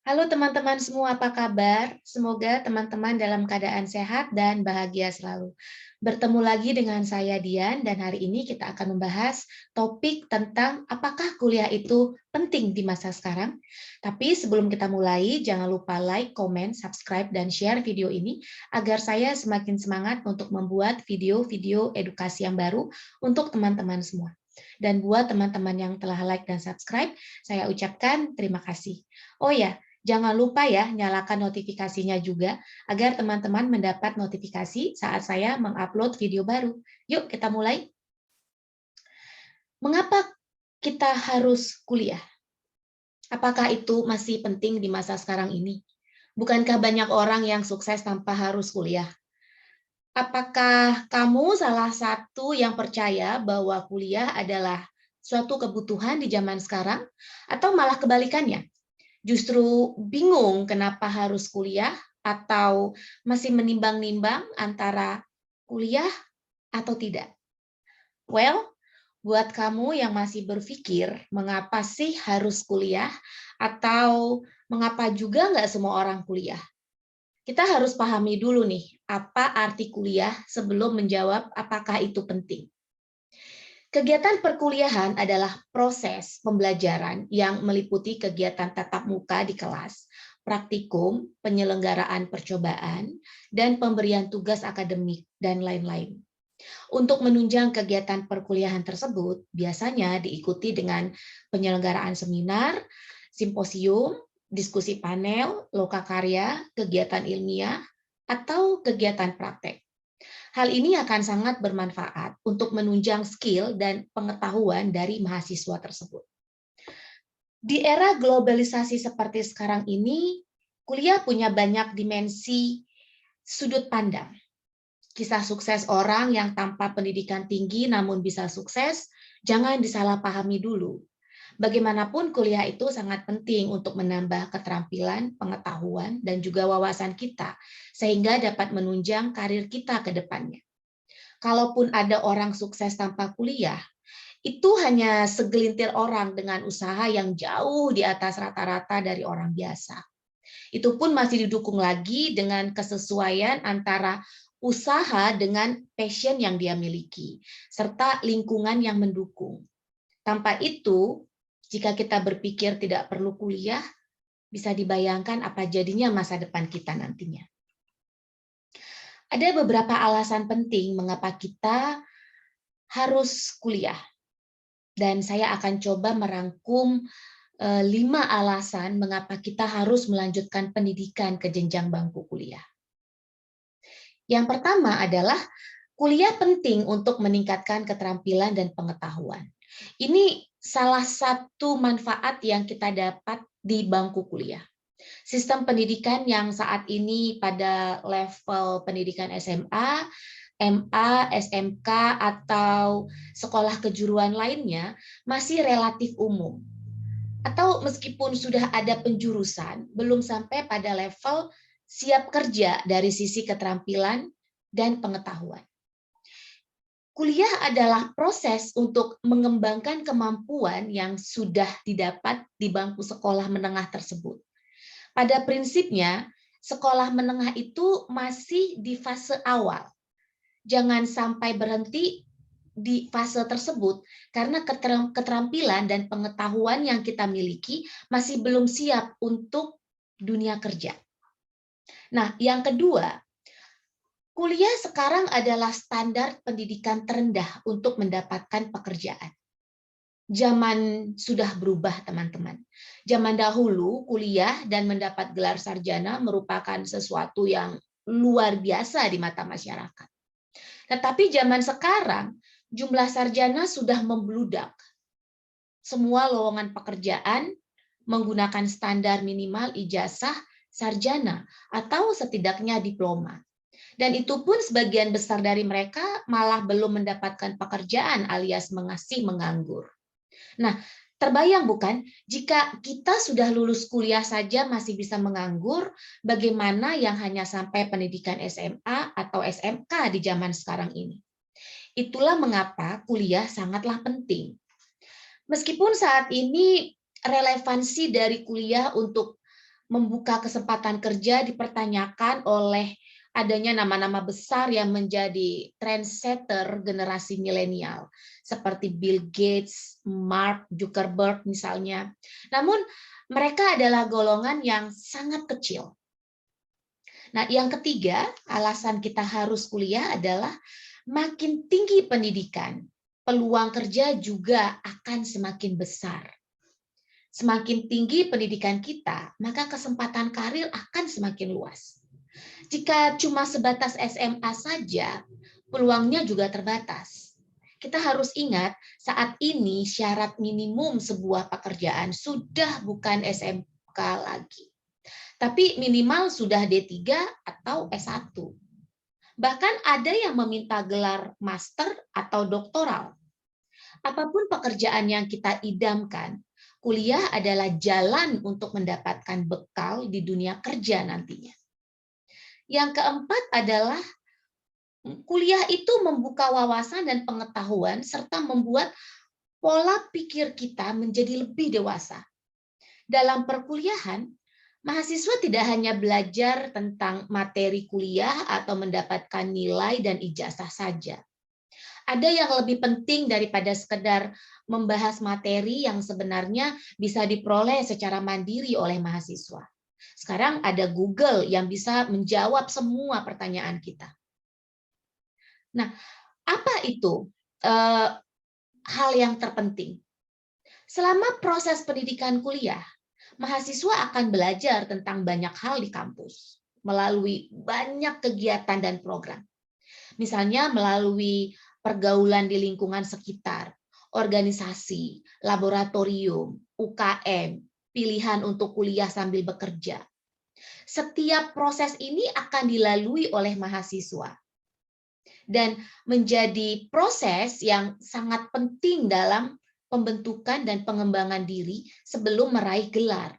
Halo teman-teman semua, apa kabar? Semoga teman-teman dalam keadaan sehat dan bahagia selalu. Bertemu lagi dengan saya Dian dan hari ini kita akan membahas topik tentang apakah kuliah itu penting di masa sekarang. Tapi sebelum kita mulai, jangan lupa like, comment, subscribe, dan share video ini agar saya semakin semangat untuk membuat video-video edukasi yang baru untuk teman-teman semua. Dan buat teman-teman yang telah like dan subscribe, saya ucapkan terima kasih. Oh ya, jangan lupa ya, nyalakan notifikasinya juga agar teman-teman mendapat notifikasi saat saya mengupload video baru. Yuk kita mulai. Mengapa kita harus kuliah? Apakah itu masih penting di masa sekarang ini? Bukankah banyak orang yang sukses tanpa harus kuliah? Apakah kamu salah satu yang percaya bahwa kuliah adalah suatu kebutuhan di zaman sekarang? Atau malah kebalikannya? Justru bingung kenapa harus kuliah atau masih menimbang-nimbang antara kuliah atau tidak? Well, buat kamu yang masih berpikir mengapa sih harus kuliah atau mengapa juga nggak semua orang kuliah? Kita harus pahami dulu nih, apa arti kuliah sebelum menjawab apakah itu penting. Kegiatan perkuliahan adalah proses pembelajaran yang meliputi kegiatan tatap muka di kelas, praktikum, penyelenggaraan percobaan, dan pemberian tugas akademik, dan lain-lain. Untuk menunjang kegiatan perkuliahan tersebut, biasanya diikuti dengan penyelenggaraan seminar, simposium, diskusi panel, lokakarya, kegiatan ilmiah, atau kegiatan praktek. Hal ini akan sangat bermanfaat untuk menunjang skill dan pengetahuan dari mahasiswa tersebut. Di era globalisasi seperti sekarang ini, kuliah punya banyak dimensi sudut pandang. Kisah sukses orang yang tanpa pendidikan tinggi namun bisa sukses, jangan disalahpahami dulu. Bagaimanapun kuliah itu sangat penting untuk menambah keterampilan, pengetahuan, dan juga wawasan kita, sehingga dapat menunjang karir kita ke depannya. Kalaupun ada orang sukses tanpa kuliah, itu hanya segelintir orang dengan usaha yang jauh di atas rata-rata dari orang biasa. Itu pun masih didukung lagi dengan kesesuaian antara usaha dengan passion yang dia miliki, serta lingkungan yang mendukung. Tanpa itu, jika kita berpikir tidak perlu kuliah, bisa dibayangkan apa jadinya masa depan kita nantinya. Ada beberapa alasan penting mengapa kita harus kuliah. Dan saya akan coba merangkum 5 alasan mengapa kita harus melanjutkan pendidikan ke jenjang bangku kuliah. Yang pertama adalah kuliah penting untuk meningkatkan keterampilan dan pengetahuan. Ini salah satu manfaat yang kita dapat di bangku kuliah. Sistem pendidikan yang saat ini pada level pendidikan SMA, MA, SMK, atau sekolah kejuruan lainnya masih relatif umum. Atau meskipun sudah ada penjurusan, belum sampai pada level siap kerja dari sisi keterampilan dan pengetahuan. Kuliah adalah proses untuk mengembangkan kemampuan yang sudah didapat di bangku sekolah menengah tersebut. Pada prinsipnya, sekolah menengah itu masih di fase awal. Jangan sampai berhenti di fase tersebut, karena keterampilan dan pengetahuan yang kita miliki masih belum siap untuk dunia kerja. Nah, yang kedua, kuliah sekarang adalah standar pendidikan terendah untuk mendapatkan pekerjaan. Zaman sudah berubah, teman-teman. Zaman dahulu, kuliah dan mendapat gelar sarjana merupakan sesuatu yang luar biasa di mata masyarakat. Tetapi zaman sekarang, jumlah sarjana sudah membludak. Semua lowongan pekerjaan menggunakan standar minimal ijazah sarjana atau setidaknya diploma. Dan itu pun sebagian besar dari mereka malah belum mendapatkan pekerjaan alias masih menganggur. Nah, terbayang bukan jika kita sudah lulus kuliah saja masih bisa menganggur, bagaimana yang hanya sampai pendidikan SMA atau SMK di zaman sekarang ini? Itulah mengapa kuliah sangatlah penting. Meskipun saat ini relevansi dari kuliah untuk membuka kesempatan kerja dipertanyakan oleh adanya nama-nama besar yang menjadi trendsetter generasi milenial, seperti Bill Gates, Mark Zuckerberg misalnya. Namun mereka adalah golongan yang sangat kecil. Nah, yang ketiga, alasan kita harus kuliah adalah makin tinggi pendidikan, peluang kerja juga akan semakin besar. Semakin tinggi pendidikan kita, maka kesempatan karir akan semakin luas. Jika cuma sebatas SMA saja, peluangnya juga terbatas. Kita harus ingat, saat ini syarat minimum sebuah pekerjaan sudah bukan SMK lagi, tapi minimal sudah D3 atau S1. Bahkan ada yang meminta gelar master atau doktoral. Apapun pekerjaan yang kita idamkan, kuliah adalah jalan untuk mendapatkan bekal di dunia kerja nantinya. Yang keempat adalah kuliah itu membuka wawasan dan pengetahuan serta membuat pola pikir kita menjadi lebih dewasa. Dalam perkuliahan, mahasiswa tidak hanya belajar tentang materi kuliah atau mendapatkan nilai dan ijazah saja. Ada yang lebih penting daripada sekedar membahas materi yang sebenarnya bisa diperoleh secara mandiri oleh mahasiswa. Sekarang ada Google yang bisa menjawab semua pertanyaan kita. Nah, apa itu hal yang terpenting? Selama proses pendidikan kuliah, mahasiswa akan belajar tentang banyak hal di kampus melalui banyak kegiatan dan program. Misalnya melalui pergaulan di lingkungan sekitar, organisasi, laboratorium, UKM, pilihan untuk kuliah sambil bekerja. Setiap proses ini akan dilalui oleh mahasiswa dan menjadi proses yang sangat penting dalam pembentukan dan pengembangan diri sebelum meraih gelar.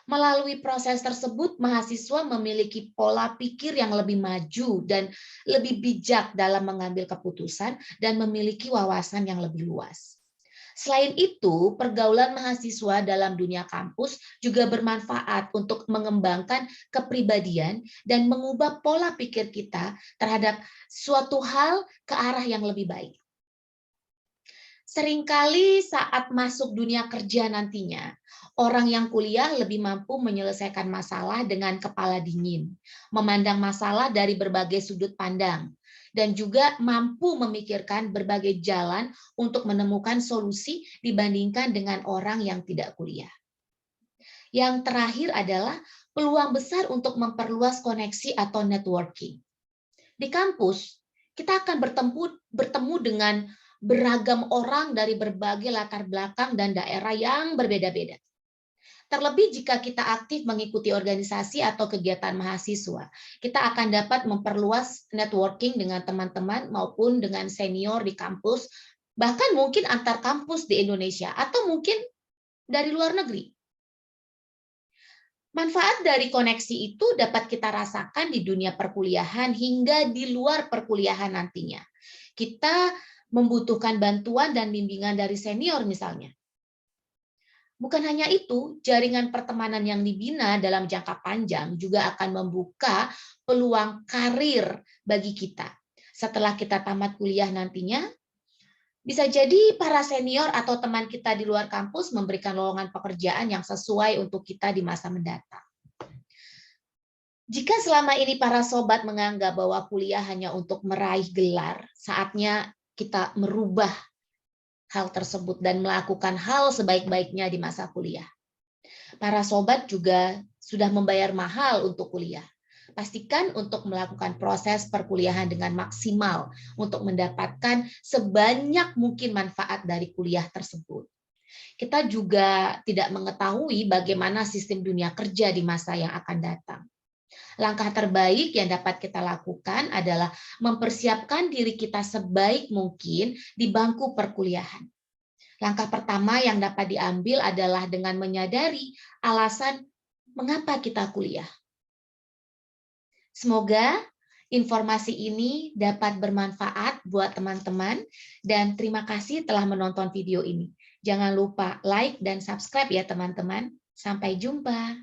Melalui proses tersebut, mahasiswa memiliki pola pikir yang lebih maju dan lebih bijak dalam mengambil keputusan dan memiliki wawasan yang lebih luas. Selain itu, pergaulan mahasiswa dalam dunia kampus juga bermanfaat untuk mengembangkan kepribadian dan mengubah pola pikir kita terhadap suatu hal ke arah yang lebih baik. Seringkali saat masuk dunia kerja nantinya, orang yang kuliah lebih mampu menyelesaikan masalah dengan kepala dingin, memandang masalah dari berbagai sudut pandang, dan juga mampu memikirkan berbagai jalan untuk menemukan solusi dibandingkan dengan orang yang tidak kuliah. Yang terakhir adalah peluang besar untuk memperluas koneksi atau networking. Di kampus, kita akan bertemu dengan beragam orang dari berbagai latar belakang dan daerah yang berbeda-beda. Terlebih jika kita aktif mengikuti organisasi atau kegiatan mahasiswa, kita akan dapat memperluas networking dengan teman-teman maupun dengan senior di kampus, bahkan mungkin antar kampus di Indonesia atau mungkin dari luar negeri. Manfaat dari koneksi itu dapat kita rasakan di dunia perkuliahan hingga di luar perkuliahan nantinya. Kita membutuhkan bantuan dan bimbingan dari senior misalnya. Bukan hanya itu, jaringan pertemanan yang dibina dalam jangka panjang juga akan membuka peluang karir bagi kita. Setelah kita tamat kuliah nantinya, bisa jadi para senior atau teman kita di luar kampus memberikan lowongan pekerjaan yang sesuai untuk kita di masa mendatang. Jika selama ini para sobat menganggap bahwa kuliah hanya untuk meraih gelar, saatnya kita merubah hal tersebut dan melakukan hal sebaik-baiknya di masa kuliah. Para sobat juga sudah membayar mahal untuk kuliah. Pastikan untuk melakukan proses perkuliahan dengan maksimal untuk mendapatkan sebanyak mungkin manfaat dari kuliah tersebut. Kita juga tidak mengetahui bagaimana sistem dunia kerja di masa yang akan datang. Langkah terbaik yang dapat kita lakukan adalah mempersiapkan diri kita sebaik mungkin di bangku perkuliahan. Langkah pertama yang dapat diambil adalah dengan menyadari alasan mengapa kita kuliah. Semoga informasi ini dapat bermanfaat buat teman-teman dan terima kasih telah menonton video ini. Jangan lupa like dan subscribe ya teman-teman. Sampai jumpa.